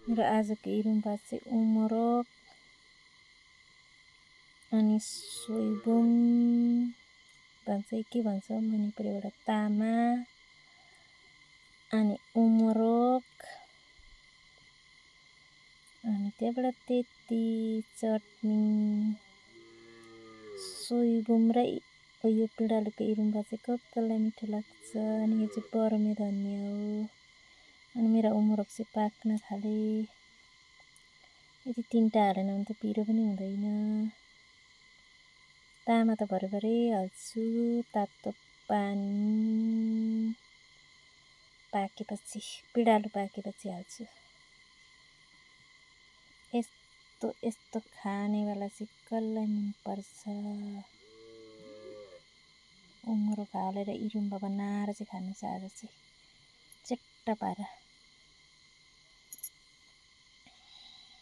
मेरो आजको इरुम्बा चाहिँ उमरोक अनि सोइबुम भन्छ के भन्छ मणिपुरीबाट तामा अनि उमरोक अनि त्यहाँबाट त्यति चटनी सोइबुम र यो पिँडालुको इरुम्बा चाहिँ कसलाई मिठो लाग्छ अनि यो चाहिँ बरमे धनिया हो अनि मेरा उमरोक चाहिँ पाक्न थाले यदि तीनटा हालेन भने त पिरो पनि हुँदैन तामा त भरे हाल्छु तातो पानी पाकेपछि पिँडालु पाकेपछि हाल्छु यस्तो खानेवाला चाहिँ कसलाई मनपर्छ उमरोक हालेर इरुम्बा बनाएर चाहिँ खानु छ आज चाहिँ चट्ट पारा